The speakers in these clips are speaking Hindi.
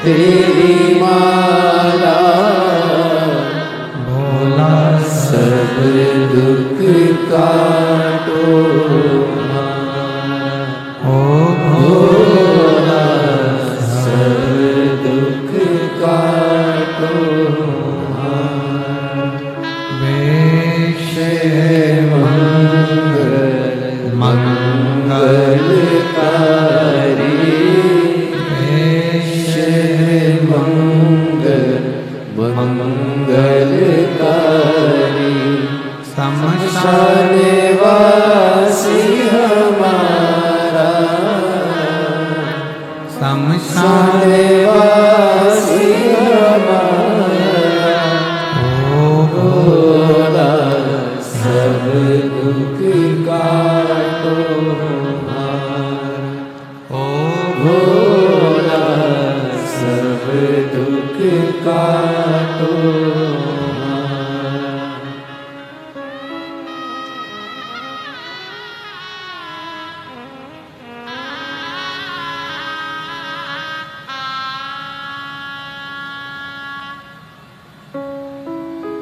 तेरी माला भोला सब दुख काटो ओ भोला सब दुख काटो वेश मंगल मंगलकारी वेश मंगल मंगलकारी शमशान वासी हमारा शमशान वासी हमारा ओ भोला सब दुख काटो ओ भोला सब दुख काटो।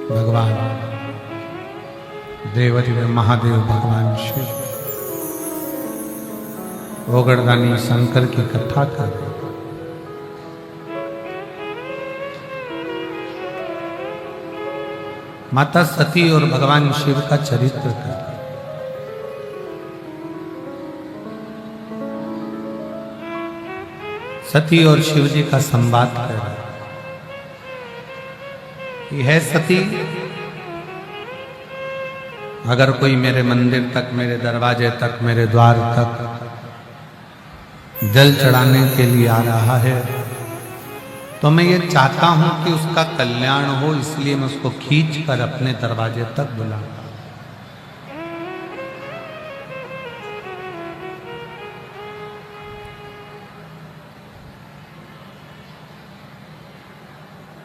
भगवान देवदेव महादेव भगवान शिव ओगरदानी शंकर की कथा कर माता सती और भगवान शिव का चरित्र कर सती और शिव जी का संवाद कर है सती अगर कोई मेरे मंदिर तक मेरे दरवाजे तक मेरे द्वार तक जल चढ़ाने के लिए आ रहा है तो मैं ये चाहता हूं कि उसका कल्याण हो, इसलिए मैं उसको खींच कर अपने दरवाजे तक बुलाऊं।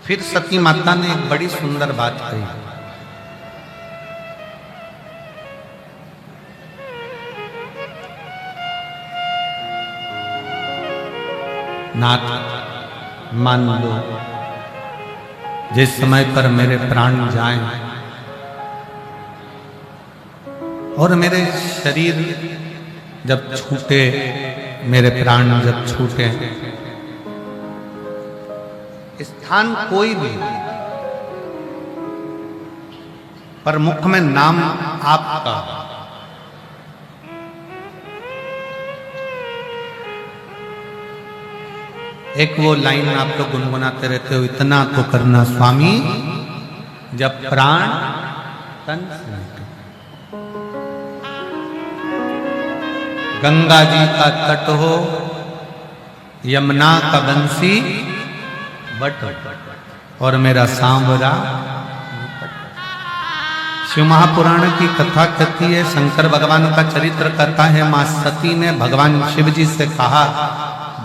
फिर सती माता ने एक बड़ी सुंदर बात कही। नाथ मान लो जिस समय पर मेरे प्राण जाएं और मेरे शरीर जब छूटे मेरे प्राण जब छूटे स्थान कोई भी पर मुख में नाम आपका एक वो लाइन आप लोग गुनगुनाते रहते हो, इतना तो करना स्वामी जब प्राण तन से निकले। गंगा जी का तट हो यमुना का बंसी बट और मेरा सांवरा। शिव महापुराण की कथा कहती है, शंकर भगवान का चरित्र कहता है, मां सती ने भगवान शिव जी से कहा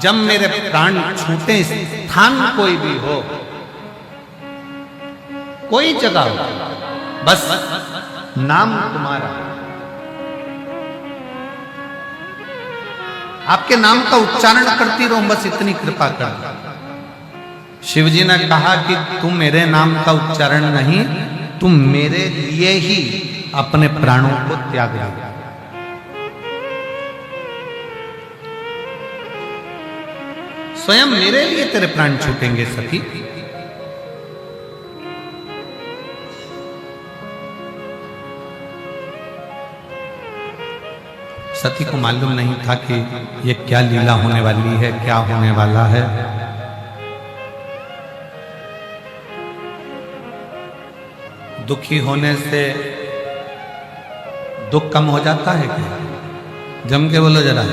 जब मेरे प्राण छूटे स्थान कोई भी हो कोई जगह हो बस नाम तुम्हारा आपके नाम का उच्चारण करती रहूं, बस इतनी कृपा कर। शिव जी ने कहा कि तुम मेरे नाम का उच्चारण नहीं, तुम मेरे लिए ही अपने प्राणों को त्याग दो। स्वयं मेरे लिए तेरे प्राण छूटेंगे सती। सती को मालूम नहीं था कि ये क्या लीला होने वाली है, क्या होने वाला है। दुखी होने से दुख कम हो जाता है क्या? जम के बोलो जरा।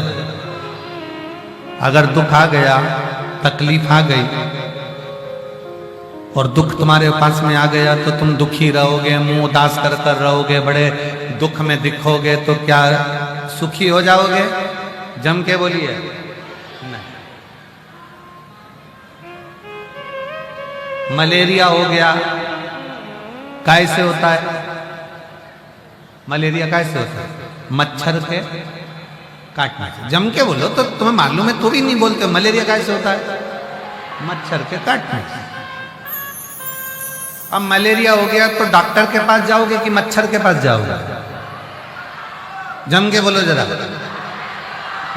अगर दुख आ गया, तकलीफ आ गई और दुख तुम्हारे पास में आ गया तो तुम दुखी रहोगे, मुंह उदास कर कर रहोगे, बड़े दुख में दिखोगे, तो क्या सुखी हो जाओगे? जम के बोलिए नहीं। मलेरिया हो गया, कैसे होता है? मलेरिया कैसे होता है? मच्छर के काटने से। जम के बोलो तो तुम्हें मालूम है तो भी नहीं बोलते। मलेरिया कैसे होता है? मच्छर के काटने से। अब मलेरिया हो गया तो डॉक्टर के पास जाओगे कि मच्छर के पास जाओगे? जम के बोलो जरा,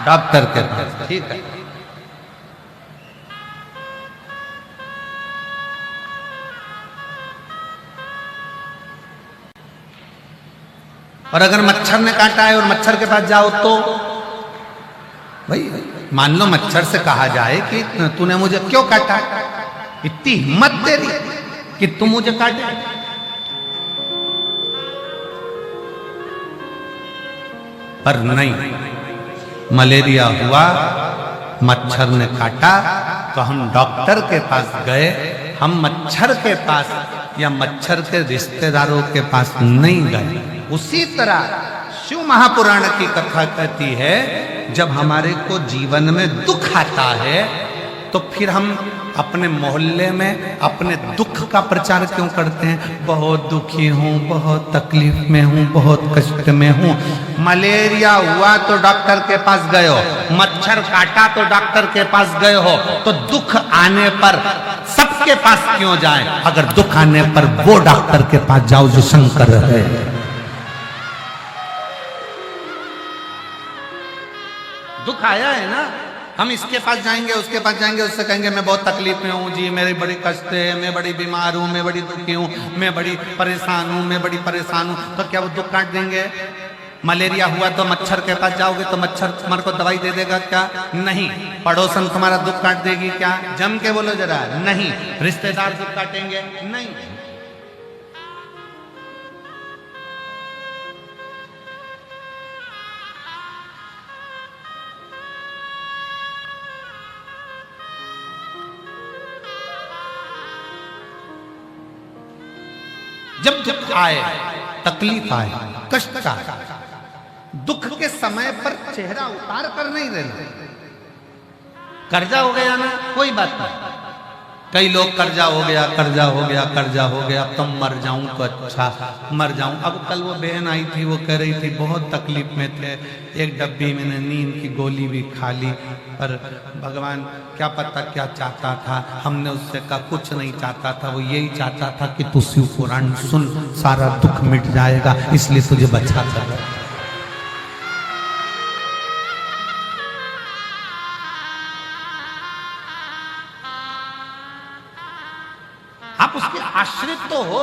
डॉक्टर के पास। ठीक है। और अगर मच्छर ने काटा है और मच्छर के पास जाओ तो भाई मान लो मच्छर से कहा जाए कि तूने मुझे क्यों काटा, इतनी हिम्मत तेरी कि तुम मुझे काटे। पर नहीं, मलेरिया हुआ, मच्छर ने काटा तो हम डॉक्टर के पास गए, हम मच्छर के पास या मच्छर के रिश्तेदारों के पास नहीं गए। उसी तरह शिव महापुराण की कथा कहती है, जब हमारे को जीवन में दुख आता है तो फिर हम अपने मोहल्ले में अपने दुख का प्रचार क्यों करते हैं? बहुत दुखी हूं, बहुत तकलीफ में हूं, बहुत कष्ट में हूं। मलेरिया हुआ तो डॉक्टर के पास गए हो, मच्छर काटा तो डॉक्टर के पास गए हो, तो दुख आने पर सबके पास क्यों जाएं? अगर दुख आने पर वो डॉक्टर के पास जाओ जो शंकर है। दुख आया है ना, हम इसके पास जाएंगे, उसके पास जाएंगे, उससे कहेंगे मैं बहुत तकलीफ में हूँ जी, मेरी बड़ी कष्ट है, मैं बड़ी बीमार हूँ, मैं बड़ी दुखी हूँ, मैं बड़ी परेशान हूँ, मैं बड़ी परेशान हूँ, तो क्या वो दुख काट देंगे? मलेरिया हुआ तो मच्छर के पास जाओगे तो मच्छर तुम्हारे को दवाई दे देगा क्या? नहीं। पड़ोसन तुम्हारा दुख काट देगी क्या? जम के बोलो जरा, नहीं। रिश्तेदार दुख काटेंगे? नहीं। जब दुख आए, तकलीफ आए, कष्ट आए, दुख के समय पर चेहरा उतार कर नहीं रहना। कर्जा हो गया ना, कोई बात नहीं। कई लोग कर्जा हो गया, कर्जा हो गया, कर्जा हो गया, अब तो मर जाऊं तो अच्छा, मर जाऊं। अब कल वो बहन आई थी, वो कह रही थी बहुत तकलीफ में थे, एक डब्बी मैंने नींद की गोली भी खा ली, पर भगवान क्या पता क्या चाहता था। हमने उससे कहा कुछ नहीं चाहता था, वो यही चाहता था कि तू शिव पुराण सुन, सारा दुख मिट जाएगा, इसलिए तुझे बचा था। आप उसके आश्रित तो हो,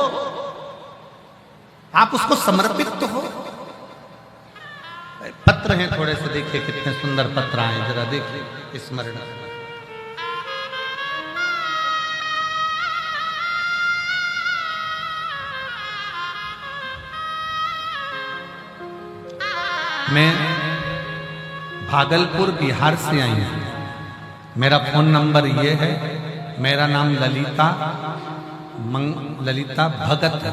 आप उसको समर्पित तो हो। पत्र हैं थोड़े से, देखिए कितने सुंदर पत्र आए, जरा देखिए स्मरण। मैं भागलपुर बिहार से आई हूं। मेरा फोन नंबर ये है, मेरा नाम ललिता भगत है।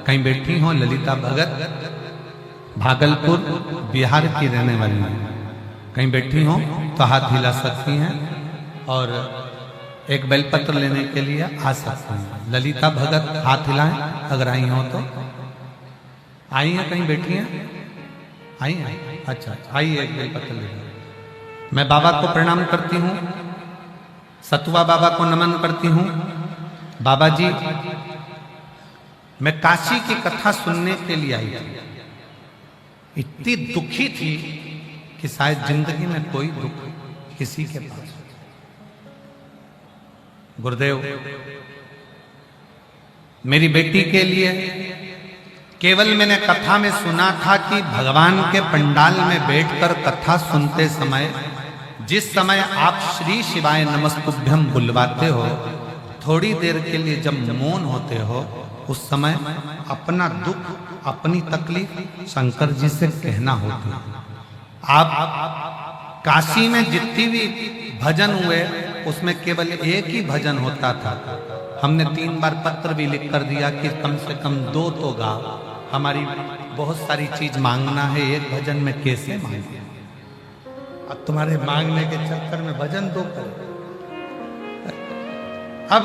कहीं बैठी हो ललिता भगत, भागलपुर बिहार की रहने वाली है। कहीं बैठी हो तो हाथ हिला सकती हैं और एक बेलपत्र लेने के लिए आ सकती हैं। ललिता भगत हाथ हिलाएं अगर आई हो तो। आई हैं, कहीं बैठी हैं? आई हैं? अच्छा, आइए एक बेलपत्र ले। मैं बाबा को प्रणाम करती हूँ, सतुआ बाबा को नमन करती हूँ। बाबा जी, मैं काशी की कथा सुनने के लिए आई थी। इतनी दुखी थी कि शायद जिंदगी में कोई दुख किसी के पास। गुरुदेव, मेरी बेटी के लिए केवल मैंने कथा में सुना था कि भगवान के पंडाल में बैठकर कथा सुनते समय, जिस समय आप श्री शिवाय नमस्तुभ्यं बुलवाते हो, थोड़ी देर के लिए जब मौन होते हो, उस समय अपना दुख, अपनी तकलीफ शंकर जी से कहना होता है। आप काशी में जितनी भी भजन हुए, उसमें केवल एक ही भजन होता था। हमने 3 बार पत्र भी लिख कर दिया कि कम से कम 2 तो गाओ, हमारी बहुत सारी चीज मांगना है, एक भजन में कैसे मांगे? अब तुम्हारे मांगने के चक्कर में भजन 2 करो। अब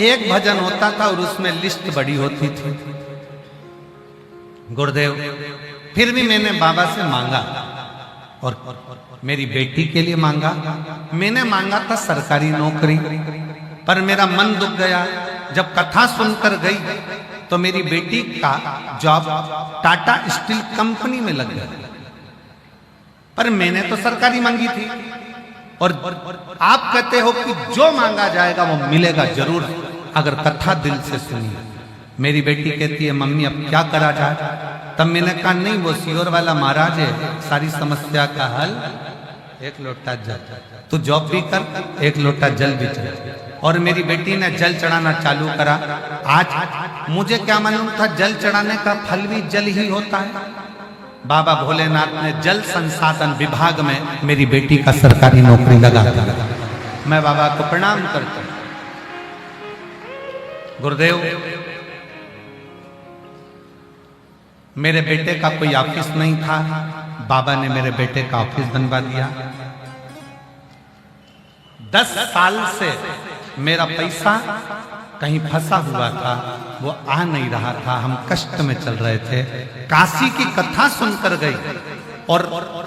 एक भजन होता था और उसमें लिस्ट बड़ी होती थी। गुरुदेव, फिर भी मैंने बाबा से मांगा और मेरी बेटी के लिए मांगा। मैंने मांगा था सरकारी नौकरी, पर मेरा मन दुख गया जब कथा सुनकर गई तो मेरी बेटी का जॉब टाटा स्टील कंपनी में लग गया। पर मैंने तो सरकारी मांगी थी, और आप कहते हो कि जो मांगा जाएगा वो मिलेगा जरूर अगर कथा दिल से सुनी। मेरी बेटी कहती है मम्मी अब क्या करा जाए? तब मैंने कहा नहीं, वो सियोर वाला महाराज है, सारी समस्या का हल एक लोटा जल। तू जॉब भी कर, एक लोटा जल भी चढ़ा। और मेरी बेटी ने जल चढ़ाना चालू करा। आज मुझे क्या मालूम था जल चढ़ाने का फल भी जल ही होता है। बाबा भोलेनाथ ने जल संसाधन विभाग में मेरी बेटी का सरकारी नौकरी लगा दिया। मैं बाबा को प्रणाम करता हूं। गुरुदेव, मेरे बेटे का कोई ऑफिस नहीं था, बाबा ने मेरे बेटे का ऑफिस बनवा दिया। 10 साल से मेरा पैसा कहीं फंसा हुआ था, वो आ नहीं रहा था, हम कष्ट में चल रहे थे। काशी की कथा सुनकर गई और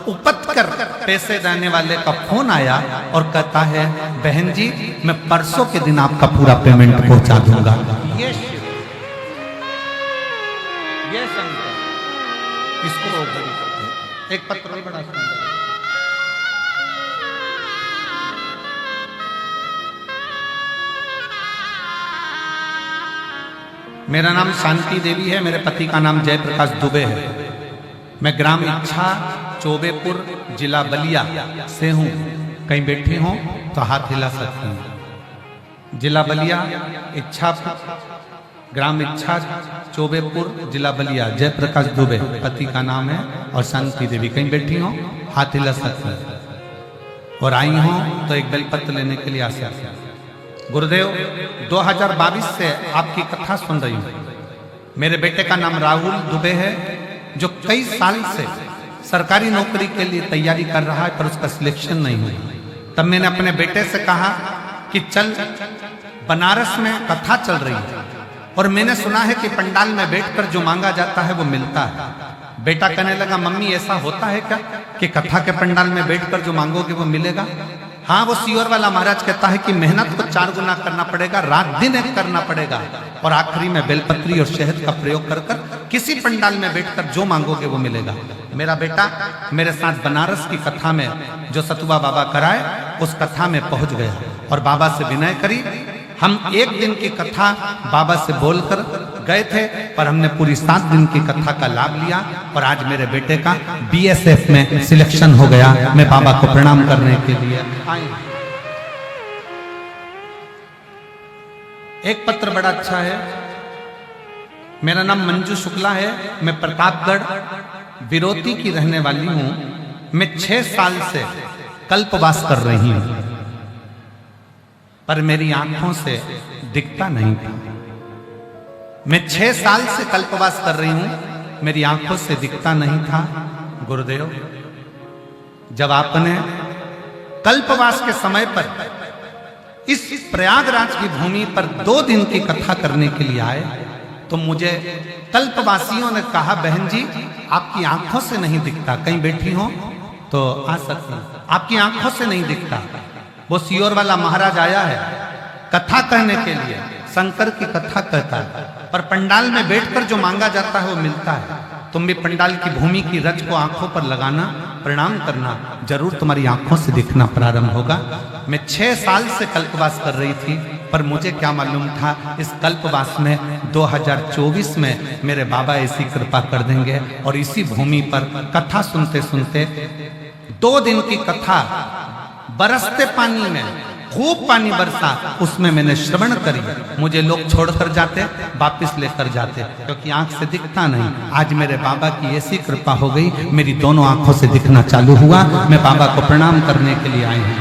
उपत कर पैसे देने वाले का फोन आया और कहता है बहन जी मैं परसों के दिन आपका पूरा पेमेंट पहुंचा दूंगा। ये शिव, ये शंकर, इसको एक पत्र भी बड़ा सुंदर। मेरा नाम शांति देवी है, मेरे पति का नाम जयप्रकाश दुबे है। मैं ग्राम इच्छा चौबेपुर जिला बलिया से हूँ। कहीं बैठे हों तो हाथ हिला सकते हैं। जिला बलिया इच्छा, ग्राम इच्छा चौबेपुर जिला बलिया, जयप्रकाश दुबे पति का नाम है, और शांति देवी। कहीं बैठी हों हाथ हिला सकते हैं, और आई हों तो एक बेलपत्र लेने के लिए आ सकते हैं। गुरुदेव, 2022 से आपकी कथा सुन रही हूँ। मेरे बेटे का नाम राहुल दुबे है, जो कई साल से सरकारी नौकरी के लिए तैयारी कर रहा है, पर उसका सिलेक्शन नहीं हुआ। तब मैंने अपने बेटे से कहा कि चल, बनारस में कथा चल रही है और मैंने सुना है कि पंडाल में बैठकर जो मांगा जाता है वो मिलता है। बेटा कहने लगा मम्मी ऐसा होता है क्या कि कथा के पंडाल में बैठकर जो मांगोगे वो मिलेगा? हाँ, वो सियोर वाला महाराज कहता है कि मेहनत को 4 गुना करना पड़ेगा, रात दिन एक करना पड़ेगा, और आखिरी में बेलपत्री और शहद का प्रयोग कर किसी पंडाल में बैठकर जो मांगोगे वो मिलेगा। मेरा बेटा मेरे साथ बनारस की कथा में जो सतुआ बाबा कराए उस कथा में पहुंच गया और बाबा से विनय करी। हम 1 दिन की कथा बाबा से बोलकर गए थे, पर हमने पूरी 7 दिन की कथा का लाभ लिया, और आज मेरे बेटे का BSF में सिलेक्शन हो गया। मैं बाबा को प्रणाम करने के लिए आई। एक पत्र बड़ा अच्छा है। मेरा नाम मंजू शुक्ला है, मैं प्रतापगढ़ विरोती की रहने वाली हूं। मैं 6 साल से कल्पवास कर रही हूं, पर मेरी आंखों से दिखता नहीं था। मैं 6 साल से कल्पवास कर रही हूं, मेरी आंखों से दिखता नहीं था। गुरुदेव, जब आपने कल्पवास के समय पर इस प्रयागराज की भूमि पर 2 दिन की कथा करने के लिए आए, तो मुझे कल्पवासियों ने कहा बहन जी आपकी आंखों से नहीं दिखता, कहीं बैठी हो तो आ सकती, आपकी आंखों से नहीं दिखता। वो सियोर वाला महाराज आया है कथा कहने के लिए, शंकर की कथा कहता है, पर पंडाल में बैठकर जो मांगा जाता है वो मिलता है। तुम भी पंडाल की भूमि की रज को आंखों पर लगाना, प्रणाम करना, जरूर तुम्हारी आंखों से दिखना प्रारंभ होगा। मैं 6 साल से कल्पवास कर रही थी, पर मुझे क्या मालूम था इस कल्पवास में 2024 में मेरे बाबा ऐसी कृपा कर देंगे, और इसी भूमि पर कथा सुनते सुनते 2 दिन की कथा बरसते पानी में खूब पानी बरसा, उसमें मैंने श्रवण करी। मुझे लोग छोड़कर जाते, वापस लेकर जाते, क्योंकि आंख से दिखता नहीं। आज मेरे बाबा की ऐसी कृपा हो गई, मेरी दोनों आंखों से दिखना चालू हुआ। मैं बाबा को प्रणाम करने के लिए आई हूँ,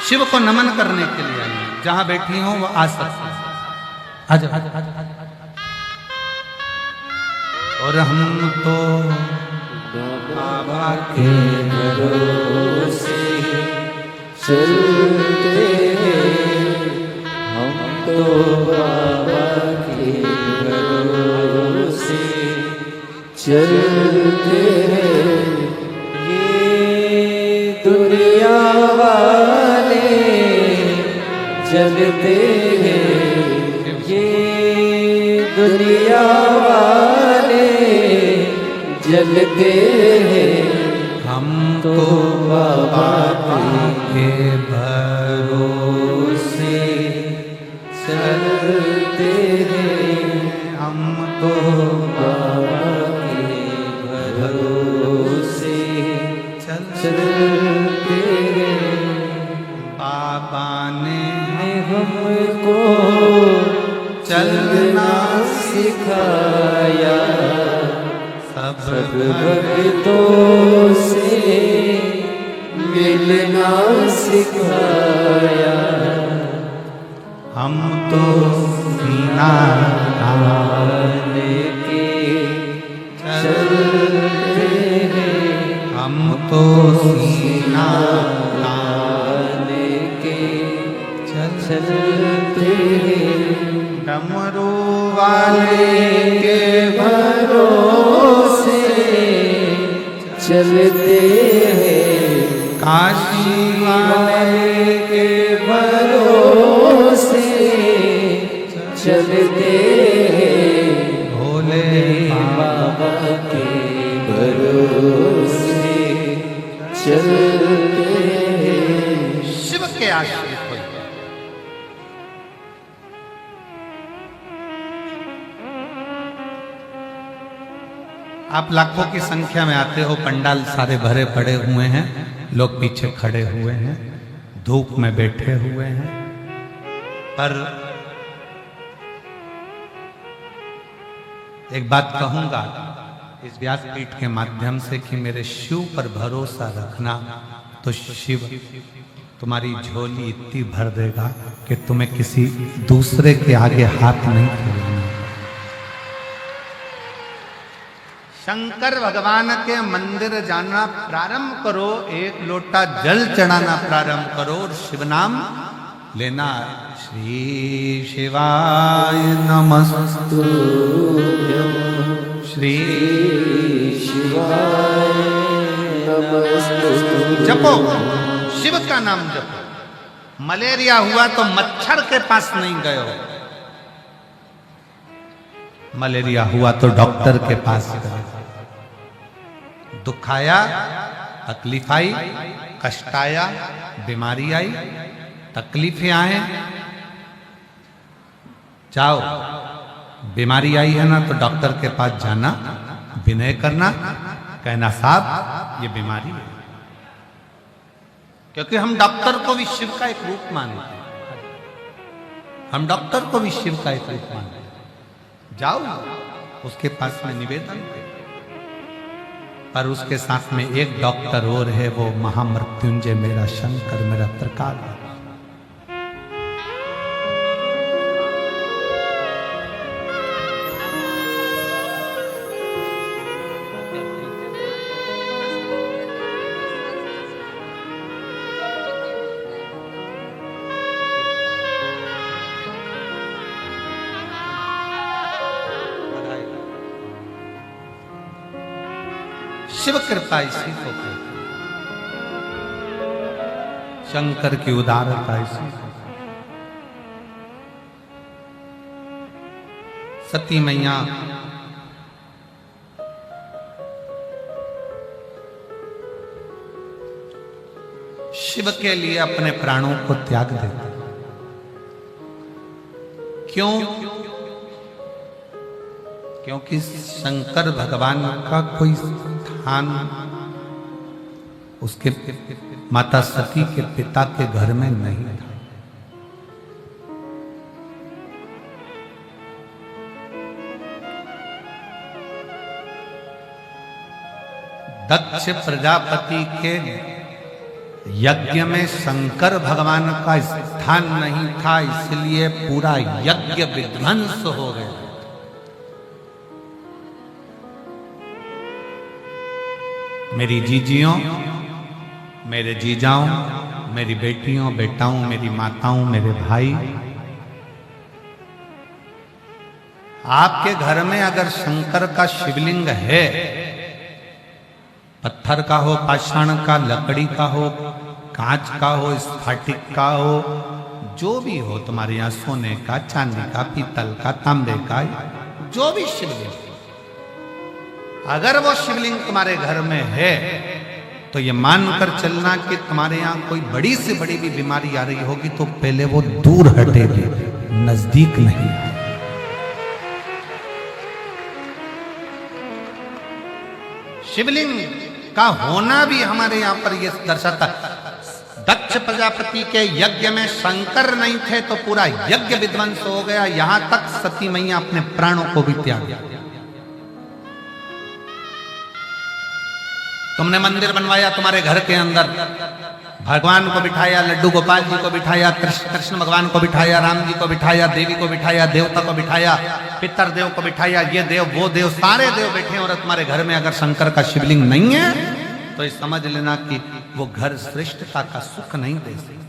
शिव को नमन करने के लिए आई हूँ। जहां बैठी हूँ वो आ सकती है। आजा। और हम तो बाबा के भरोसे चलते हैं, हम तो बाबा के भरोसे चलते हैं। ये दुनिया वाले जन चलते हैं ये दुनिया वाले जलते हैं हम तो बाबा के भरोसे चलते हैं हम तो बाबा के भरोसे चलते हैं बाबा ने हमको चलना सिखाया सब भक्तों से मिलना सिखाया हम तो सीना आने के चलते हैं हम तो सीना आने के चलते हैं डमरू वाले के भरोसे चलते हैं काशी वाले के भरोसे चलते हैं भोले बाबा के भरोसे चलते हैं शिव के आश्रित हुए। आप लाखों की संख्या में आते हो, पंडाल सारे भरे पड़े हुए हैं, लोग पीछे खड़े हुए हैं, धूप में बैठे हुए हैं, पर एक बात कहूंगा इस व्यासपीठ के माध्यम से कि मेरे शिव पर भरोसा रखना तो शिव तुम्हारी झोली इतनी भर देगा कि तुम्हें किसी दूसरे के आगे हाथ नहीं फैलाना। शंकर भगवान के मंदिर जाना प्रारंभ करो, एक लोटा जल चढ़ाना प्रारंभ करो और शिव नाम लेना। श्री शिवाय नमस्तु, श्री शिवाय नमस्तु। जपो, शिव का नाम जपो। मलेरिया हुआ तो मच्छर के पास नहीं गए हो, मलेरिया हुआ तो डॉक्टर के पास गए। दुख आया, तकलीफ आई, कष्ट आया, बीमारी आई, तकलीफें आए, जाओ। बीमारी आई है ना तो डॉक्टर के पास जाना, विनय करना, कहना साहब ये बीमारी है, क्योंकि हम डॉक्टर को भी शिव का एक रूप मानते हैं। हम डॉक्टर को भी शिव का एक रूप मानते हैं। जाओ उसके पास में निवेदन करो। पर उसके साथ में एक डॉक्टर और है, वो महामृत्युंजय मेरा शंकर, मेरा त्रिकाल। शिव कृपा इसी को कहते हैं, शंकर की उदारता इसी को। सती मैया शिव के लिए अपने प्राणों को त्याग देते। क्यों? क्योंकि शंकर भगवान का कोई स्थान उसके माता सती के पिता के घर में नहीं था। दक्ष प्रजापति के यज्ञ में शंकर भगवान का स्थान नहीं था, इसलिए पूरा यज्ञ विध्वंस हो गया। मेरी जीजियों, मेरे जीजाओं, मेरी बेटियों, बेटाओं, मेरी माताओं, मेरे भाई, आपके घर में अगर शंकर का शिवलिंग है, पत्थर का हो, पाषाण का, लकड़ी का हो, कांच का हो, स्फटिक का हो, जो भी हो तुम्हारे यहाँ, सोने का, चांदी का, पीतल का, तांबे का, जो भी शिवलिंग, अगर वो शिवलिंग तुम्हारे घर में है तो ये मानकर चलना कि तुम्हारे यहाँ कोई बड़ी से बड़ी भी बीमारी आ रही होगी तो पहले वो दूर हटेगी, नजदीक नहीं। शिवलिंग का होना भी हमारे यहाँ पर ये दर्शाता। दक्ष प्रजापति के यज्ञ में शंकर नहीं थे तो पूरा यज्ञ विध्वंस हो गया, यहां तक सती मैया अपने प्राणों को भी त्याग दिया। तुमने मंदिर बनवाया तुम्हारे घर के अंदर, भगवान को बिठाया, लड्डू गोपाल जी को बिठाया, कृष्ण भगवान को बिठाया, राम जी को बिठाया, देवी को बिठाया, देवता को बिठाया, पितर देव को बिठाया, ये देव वो देव, सारे देव बैठे और तुम्हारे घर में अगर शंकर का शिवलिंग नहीं है तो ये समझ लेना कि वो घर श्रेष्ठता का सुख नहीं दे सकते।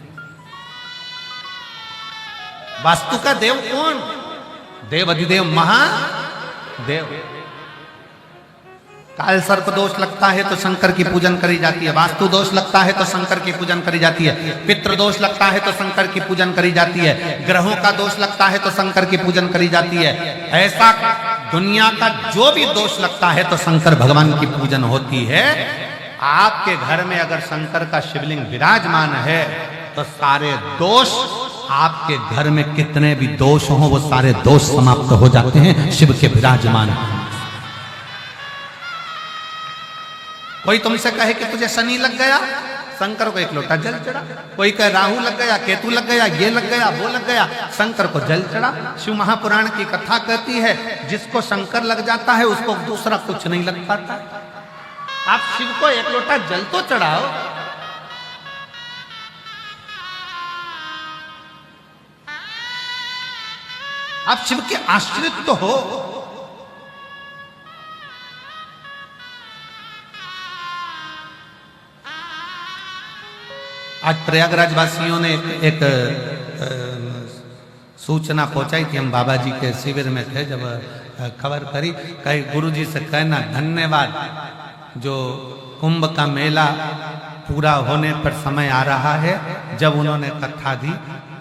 वास्तु का देव कौन? देव अधिदेव महादेव। काल सर्प दोष लगता है तो शंकर की पूजन करी जाती है, वास्तु दोष लगता है तो शंकर की पूजन करी जाती है, पितृ दोष लगता है तो शंकर की पूजन करी जाती है, ग्रहों का दोष लगता है तो शंकर की पूजन करी जाती है। ऐसा दुनिया का जो भी दोष लगता है तो शंकर भगवान की पूजन होती है। आपके घर में अगर शंकर का शिवलिंग विराजमान है तो सारे दोष, आपके घर में कितने भी दोष हो वो सारे दोष समाप्त हो जाते हैं शिव के विराजमान। कोई तुमसे कहे कि तुझे शनि लग गया, शंकर को एक लोटा जल चढ़ा। कोई कहे राहु लग गया, केतु लग गया, ये लग गया, वो लग गया, शंकर को जल चढ़ा। शिव महापुराण की कथा कहती है जिसको शंकर लग जाता है उसको दूसरा कुछ नहीं लग पाता। आप शिव को एक लोटा जल तो चढ़ाओ। आप शिव के आश्रित तो हो। आज प्रयागराज वासियों ने एक सूचना पहुंचाई थी। हम बाबा जी के शिविर में थे, जब खबर करी, कहीं गुरु जी से कहना धन्यवाद, जो कुंभ का मेला पूरा होने पर समय आ रहा है जब उन्होंने कथा दी,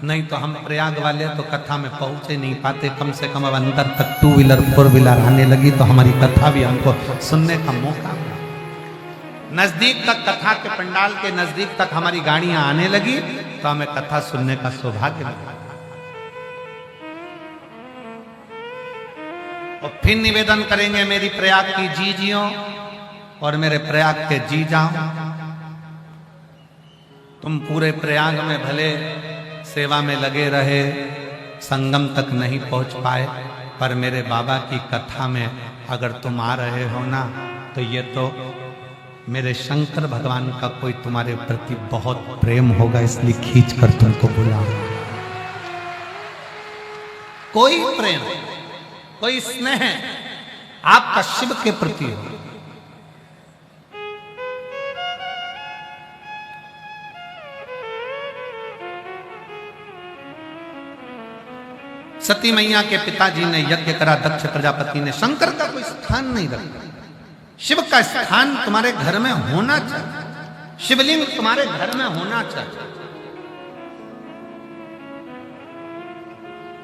नहीं तो हम प्रयाग वाले तो कथा में पहुंच ही नहीं पाते। कम से कम अब अंदर तक 2 व्हीलर 4 व्हीलर आने लगी तो हमारी कथा भी हमको सुनने का मौका मिला। नजदीक तक, कथा के पंडाल के नजदीक तक हमारी गाड़ियां आने लगी तो हमें कथा सुनने का सौभाग्य मिला। और फिर निवेदन करेंगे मेरी प्रयाग की जीजियों और मेरे प्रयाग के जी जाओ। तुम पूरे प्रयाग में भले सेवा में लगे रहे, संगम तक नहीं पहुंच पाए, पर मेरे बाबा की कथा में अगर तुम आ रहे हो ना तो ये तो मेरे शंकर भगवान का कोई तुम्हारे प्रति बहुत प्रेम होगा, इसलिए खींच कर तुमको बुला। कोई प्रेम, कोई स्नेह आपका शिव के प्रति हो। सती मैया के पिताजी ने यज्ञ करा, दक्ष प्रजापति ने, शंकर का कोई स्थान नहीं रखा। शिव का स्थान तुम्हारे घर में होना चाहिए, शिवलिंग तुम्हारे घर में होना चाहिए।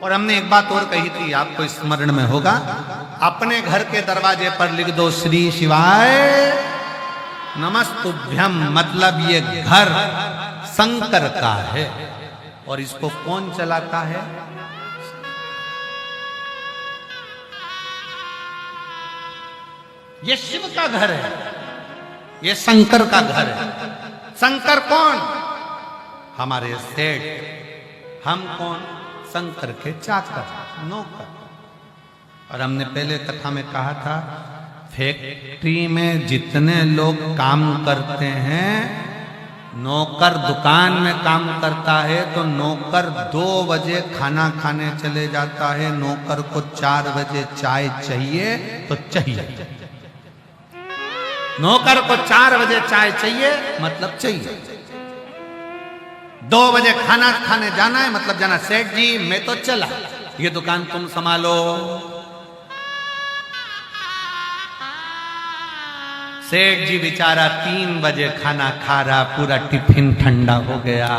और हमने एक बात और कही थी, आपको स्मरण में होगा, अपने घर के दरवाजे पर लिख दो श्री शिवाय नमस्तुभ्यम, मतलब ये घर शंकर का है। और इसको कौन चलाता है? ये शिव का घर है, ये शंकर का घर है। शंकर कौन? हमारे सेठ। हम कौन? शंकर के चाकर, नौकर। और हमने पहले कथा में कहा था, फैक्ट्री में जितने लोग काम करते हैं, नौकर दुकान में काम करता है तो नौकर 2 बजे खाना खाने चले जाता है, नौकर को 4 बजे चाय चाहिए तो चाहिए। नौकर को 4 बजे चाय चाहिए मतलब चाहिए। 2 बजे खाना खाने जाना है मतलब जाना। सेठ जी मैं तो चला, ये दुकान तुम संभालो। सेठ जी बेचारा 3 बजे खाना खा रहा, पूरा टिफिन ठंडा हो गया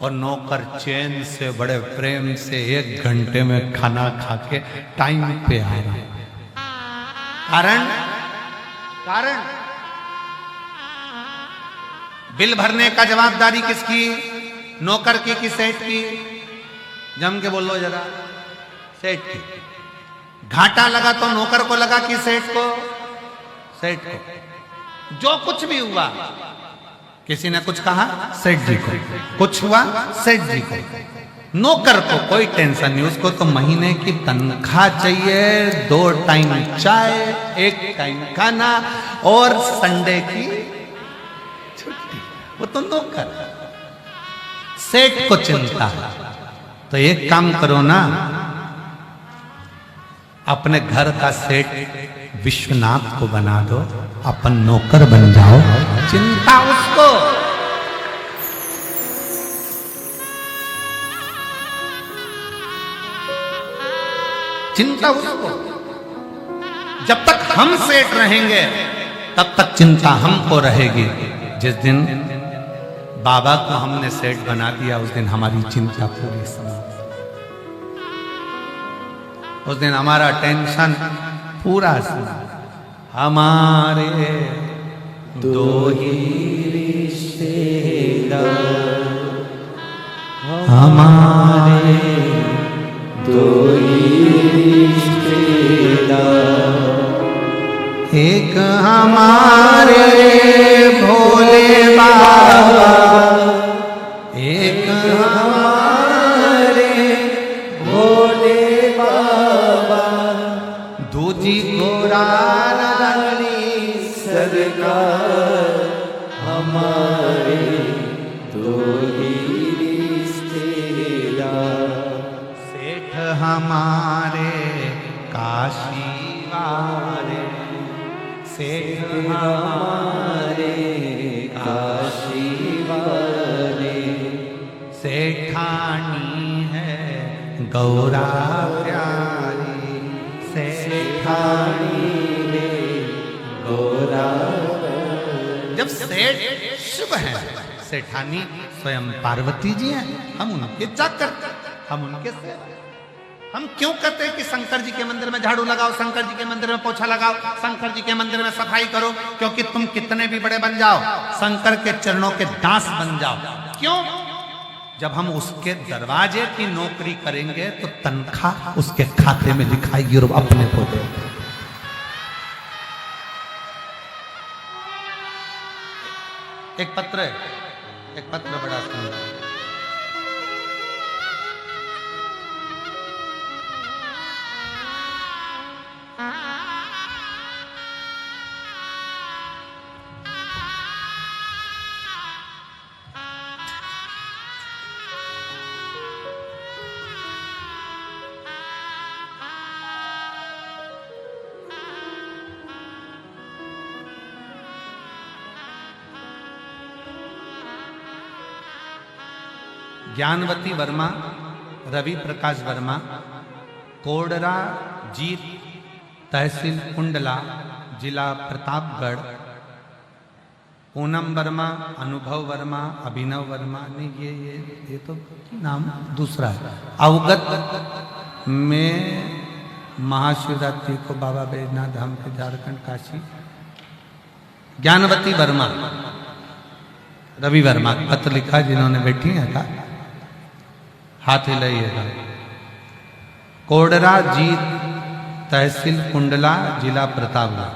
और नौकर चैन से बड़े प्रेम से 1 घंटे में खाना खा के टाइम पे आ रहा है। कारण बिल भरने का जवाबदारी किसकी? नौकर की कि सेठ की? जम के बोलो जरा। सेठ की। घाटा लगा तो नौकर को लगा कि सेठ को? सेठ को। जो कुछ भी हुआ, किसी ने कुछ कहा सेठ जी को, कुछ हुआ सेठ जी को। नौकर को कोई टेंशन नहीं, उसको तो महीने की तनख्वाह चाहिए, 2 टाइम चाय, 1 टाइम खाना और संडे की छुट्टी। वो तो नौकर। सेठ को चिंता है। तो एक काम करो ना, अपने घर का सेठ विश्वनाथ को बना दो, अपन नौकर बन जाओ, चिंता उसको। चिंता उसको। जब तक हम सेठ रहेंगे तब तक चिंता हमको रहेगी। जिस दिन बाबा को हमने सेठ बना दिया, उस दिन हमारी चिंता पूरी समाप्त। उस दिन हमारा टेंशन पूरा समाप्त। हमारे 2 ही रिश्तेदार, हमारे 2 ही रिश्तेदार, एक हमारे भोले बाबा, एक हमारे भोले बाबा, दूजी गोरा सरकार। हमारे 2 ही रिश्तेदार, सेठ हमारे काशी वाले, सेठ हमारे काशी वाले, सेठानी है गौरा प्यारी, सेठानी है गौरा। जब सेठ शुभ है, सेठानी स्वयं पार्वती जी हैं, हम उनके चाकर, हम उनके सेवक। हम क्यों कहते हैं कि शंकर जी के मंदिर में झाड़ू लगाओ, शंकर जी के मंदिर में पोछा लगाओ, शंकर जी के मंदिर में सफाई करो? क्योंकि तुम कितने भी बड़े बन जाओ, शंकर के चरणों के दास बन जाओ। क्यों? जब हम उसके दरवाजे की नौकरी करेंगे तो तनख्वाह उसके खाते में दिखाएगी और अपने को देगा। एक पत्र बड़ा सुंदर। ज्ञानवती वर्मा, रवि प्रकाश वर्मा, कोडरा जीत, तहसील कुंडला, जिला प्रतापगढ़, पूनम वर्मा, अनुभव वर्मा, अभिनव वर्मा। नहीं, ये तो नाम दूसरा है। अवगत में महाशिवरात्रि को बाबा बैजनाथ धाम के झारखंड काशी। ज्ञानवती वर्मा, रवि वर्मा पत्र लिखा, जिन्होंने बैठी है था हाथ हिलाइएगा। कोडरा जीत, तहसील कुंडला, जिला प्रतापगढ़,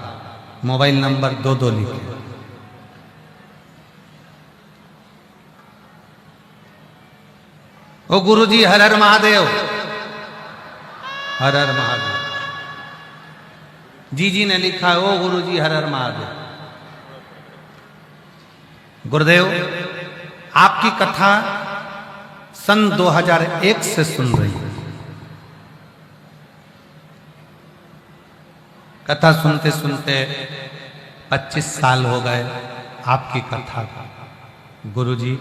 मोबाइल नंबर 22 लिखे। ओ गुरुजी हर हर महादेव, हर हर महादेव। जी ने लिखा है, ओ गुरुजी हर हर महादेव। गुरुदेव, आपकी कथा सन 2001 से सुन रही हूं। कथा सुनते सुनते 25 साल हो गए आपकी कथा का। गुरुजी,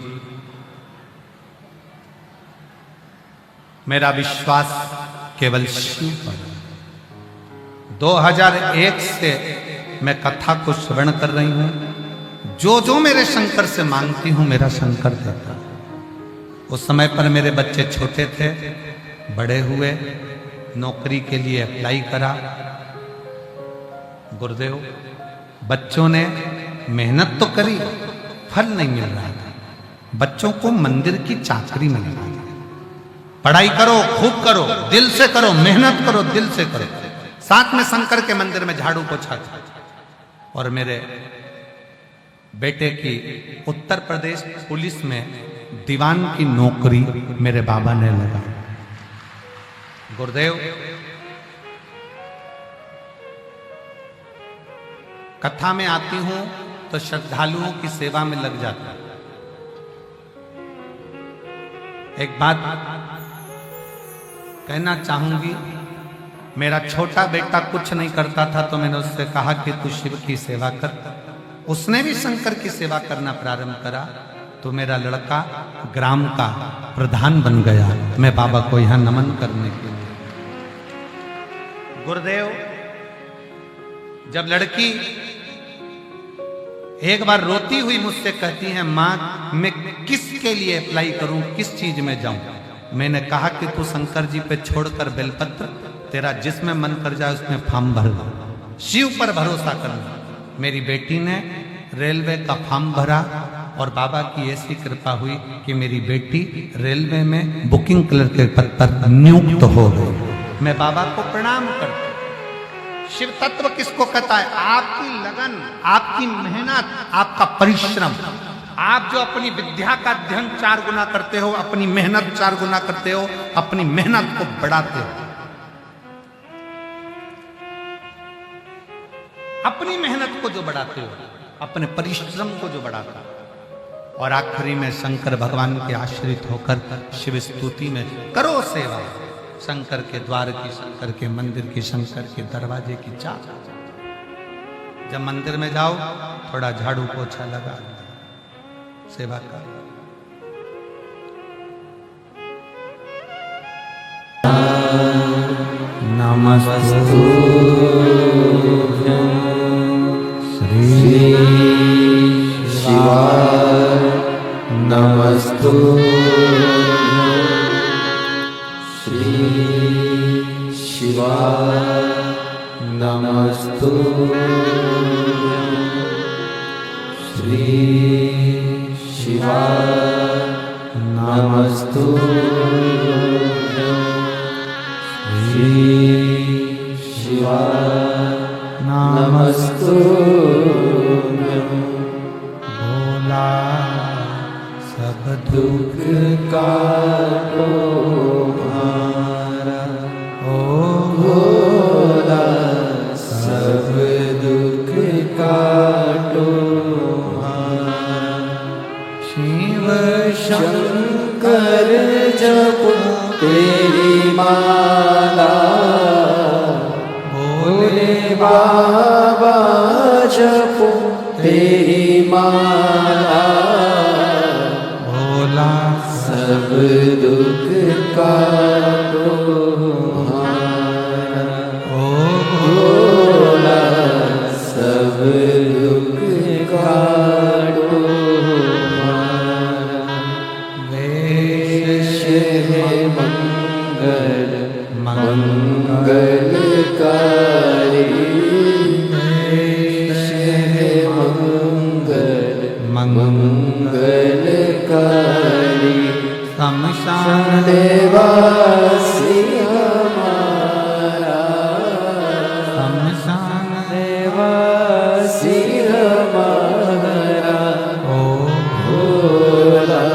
मेरा विश्वास केवल शिव पर। 2001 से मैं कथा को श्रवण कर रही हूं। जो जो मेरे शंकर से मांगती हूं, मेरा शंकर देता है। उस समय पर मेरे बच्चे छोटे थे, बड़े हुए, नौकरी के लिए अप्लाई करा। गुरुदेव, बच्चों ने मेहनत तो करी, फल नहीं मिल रहा था। बच्चों को मंदिर की चाकरी मिल रही है। पढ़ाई करो, खूब करो, दिल से करो, मेहनत करो, दिल से करो। साथ में शंकर के मंदिर में झाड़ू पोछा था। और मेरे बेटे की उत्तर प्रदेश पुलिस में दीवान की नौकरी मेरे बाबा ने लगा। गुरुदेव, कथा में आती हूं तो श्रद्धालुओं की सेवा में लग जाता। एक बात कहना चाहूंगी, मेरा छोटा बेटा कुछ नहीं करता था तो मैंने उससे कहा कि तू शिव की सेवा कर। उसने भी शंकर की सेवा करना प्रारंभ करा तो मेरा लड़का ग्राम का प्रधान बन गया। मैं बाबा को यहां नमन करने के लिए। गुरुदेव, जब लड़की एक बार रोती हुई मुझसे कहती है, मां मैं किसके लिए अप्लाई करूं, किस चीज में जाऊं? मैंने कहा कि तू शंकर जी पे छोड़कर बेलपत्र, तेरा जिसमें मन कर जाए उसमें फॉर्म भर, शिव पर भरोसा करना। मेरी बेटी ने रेलवे का फॉर्म भरा और बाबा की ऐसी कृपा हुई कि मेरी बेटी रेलवे में बुकिंग क्लर्क के पद पर नियुक्त हो गई। मैं बाबा को प्रणाम करता। शिव तत्व किसको कहता है? आपकी लगन, आपकी मेहनत, आपका परिश्रम। आप जो अपनी विद्या का अध्ययन 4 गुना करते हो, अपनी मेहनत 4 गुना करते हो, अपनी मेहनत को बढ़ाते हो, अपनी मेहनत को जो बढ़ाते हो, अपने परिश्रम को जो बढ़ाता, और आखिरी में शंकर भगवान के आश्रित होकर शिव स्तुति में करो सेवा। शंकर के द्वार की, शंकर के मंदिर की, शंकर के दरवाजे की चाह। जब मंदिर में जाओ थोड़ा झाड़ू पोछा लगा, सेवा कर। नमस्तु श्री शिवाय, नमस्तु श्री शिवाय, नमस्तु श्री शिवाय, नमस्तु श्री शिवाय, नमस्तु। भोला सब दुख काटो हमारा, ओ भोला सब दुख काटो हमारा। शिव शंकर जपो तेरी माला, भोले बाबा जपो तेरी माला। भोला सब दुख काटो हमारा, ओ भोला सब दुख काटो हमारा। वेश है मंगल मंगलकारी, वेश है मंगल मंगलकारी। शमशान देवासी हमारा, शमशान देवासी हमारा। ओ भोला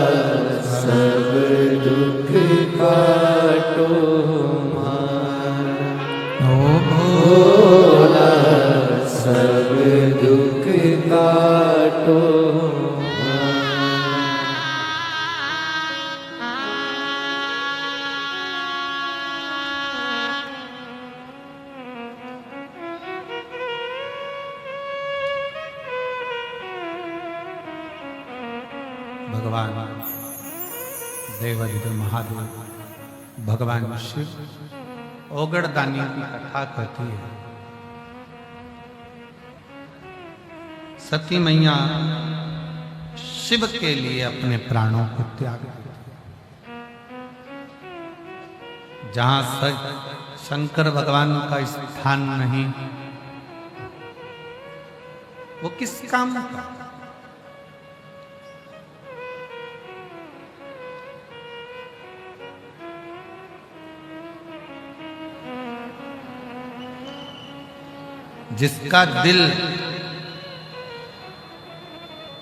सब दुख काटो हमारा, ओ भोला सब दुख काटो भगवान देवाधिदेव महादेव, भगवान शिव ओगड़ दानियों की कथा कहती है। सती मैया शिव के लिए अपने प्राणों को त्याग दिया। जहां शंकर भगवान का स्थान नहीं, वो किस काम का? जिसका दिल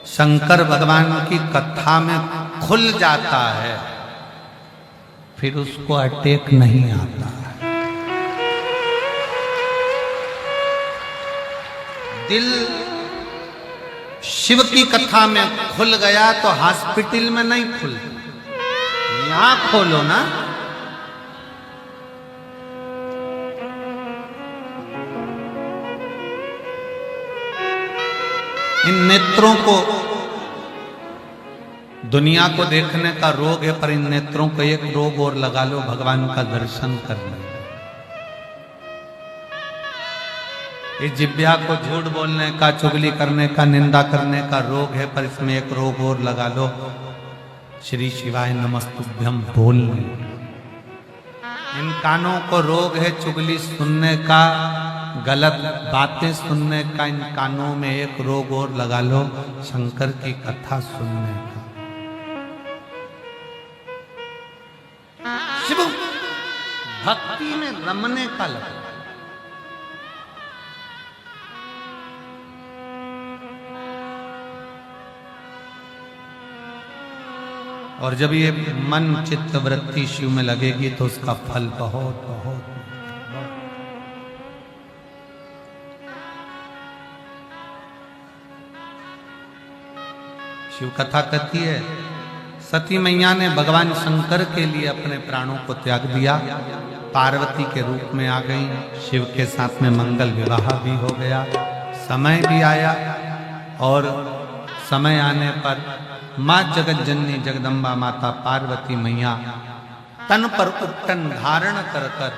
शंकर भगवान की कथा में खुल जाता है, फिर उसको अटैक नहीं आता है। दिल शिव की कथा में खुल गया तो हॉस्पिटल में नहीं खुल, यहां खोलो ना। इन नेत्रों को, दुनिया को देखने का रोग है, पर इन नेत्रों को एक रोग और लगा लो, भगवान का दर्शन करने। इस जिह्वा को झूठ बोलने का, चुगली करने का, निंदा करने का रोग है, पर इसमें एक रोग और लगा लो, श्री शिवाय नमस्तुभ्यं बोलने। इन कानों को रोग है चुगली सुनने का, गलत बातें सुनने का। इन कानों में एक रोग और लगा लो, शंकर की कथा सुनने का। शिव भक्ति में रमने का लगा। और जब ये मन चित्त वृत्ति शिव में लगेगी तो उसका फल बहुत बहुत। शिव कथा कहती है, सती मैया ने भगवान शंकर के लिए अपने प्राणों को त्याग दिया, पार्वती के रूप में आ गई, शिव के साथ में मंगल विवाह भी हो गया। समय भी आया और समय आने पर माँ जगत जननी जगदम्बा माता पार्वती मैया तन पर उपटन धारण कर कर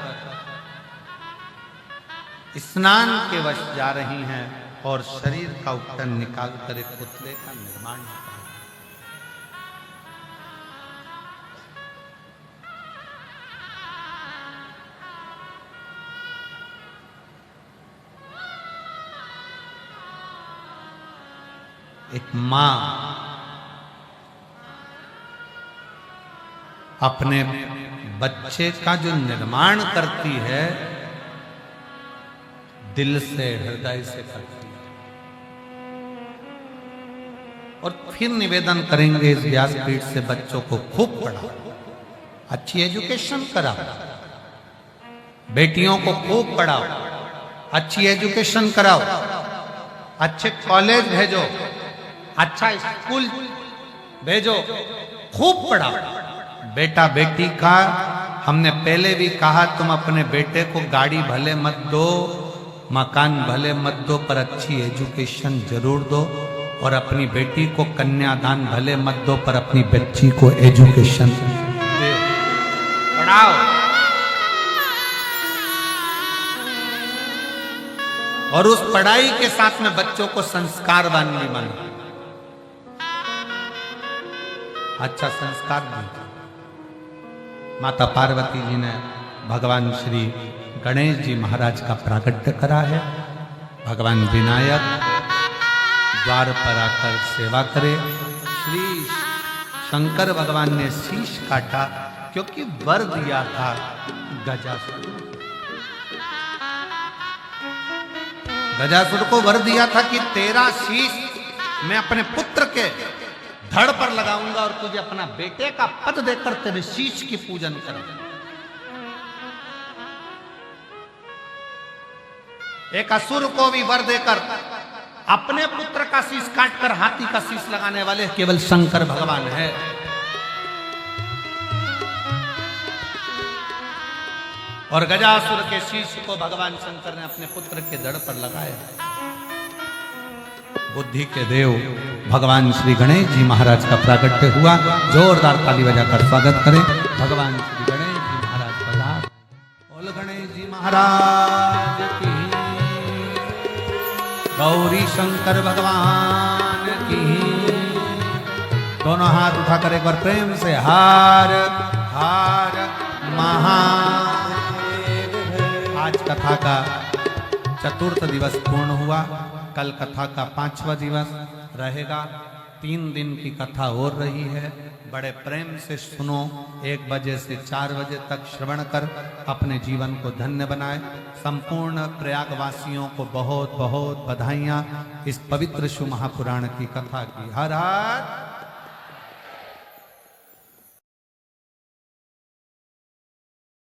स्नान के वश जा रही हैं और शरीर का उपटन निकाल कर एक पुतले का निर्माण होता है। एक मां अपने बच्चे का जो निर्माण करती है, दिल से, हृदय से करती है। और फिर निवेदन करेंगे इस व्यासपीठ से, बच्चों को खूब पढ़ाओ, अच्छी एजुकेशन कराओ, बेटियों को खूब पढ़ाओ, अच्छी एजुकेशन कराओ, अच्छे कॉलेज भेजो, अच्छा स्कूल भेजो, खूब पढ़ाओ। बेटा बेटी का हमने पहले भी कहा, तुम अपने बेटे को गाड़ी भले मत दो, मकान भले मत दो, पर अच्छी एजुकेशन जरूर दो। और अपनी बेटी को कन्यादान भले मत दो, पर अपनी बच्ची को एजुकेशन दो, पढ़ाओ। और उस पढ़ाई के साथ में बच्चों को संस्कारवान भी बनो, अच्छा संस्कार भी। माता पार्वती जी ने भगवान श्री गणेश जी महाराज का प्राकट्य करा है। भगवान विनायक द्वार पर आकर सेवा करे। श्री शंकर भगवान ने शीश काटा क्योंकि वर दिया था गजासुर। गजासुर को वर दिया था कि तेरा शीश मैं अपने पुत्र के धड़ पर लगाऊंगा और तुझे अपना बेटे का पद देकर तेरे शीश की पूजन करूंगा। एक असुर को भी वर देकर अपने पुत्र का शीश काटकर हाथी का शीश लगाने वाले केवल शंकर भगवान है। और गजासुर के शीश को भगवान शंकर ने अपने पुत्र के धड़ पर लगाया। बुद्धि के देव भगवान श्री गणेश जी महाराज का प्राकट्य हुआ। जोरदार ताली बजाकर स्वागत करें भगवान श्री गणेश जी महाराज पधार। बोल गणेश जी महाराज की, गौरी शंकर भगवान की। दोनों हाथ उठाकर एक बार प्रेम से हार हार महा आज कथा का चतुर्थ दिवस पूर्ण हुआ। कल कथा का 5वां दिवस रहेगा। 3 दिन की कथा और रही है। बड़े प्रेम से सुनो। 1 बजे से 4 बजे तक श्रवण कर अपने जीवन को धन्य बनाए। संपूर्ण प्रयागवासियों को बहुत बहुत बधाइयाँ इस पवित्र शिव महापुराण की कथा की। हर हर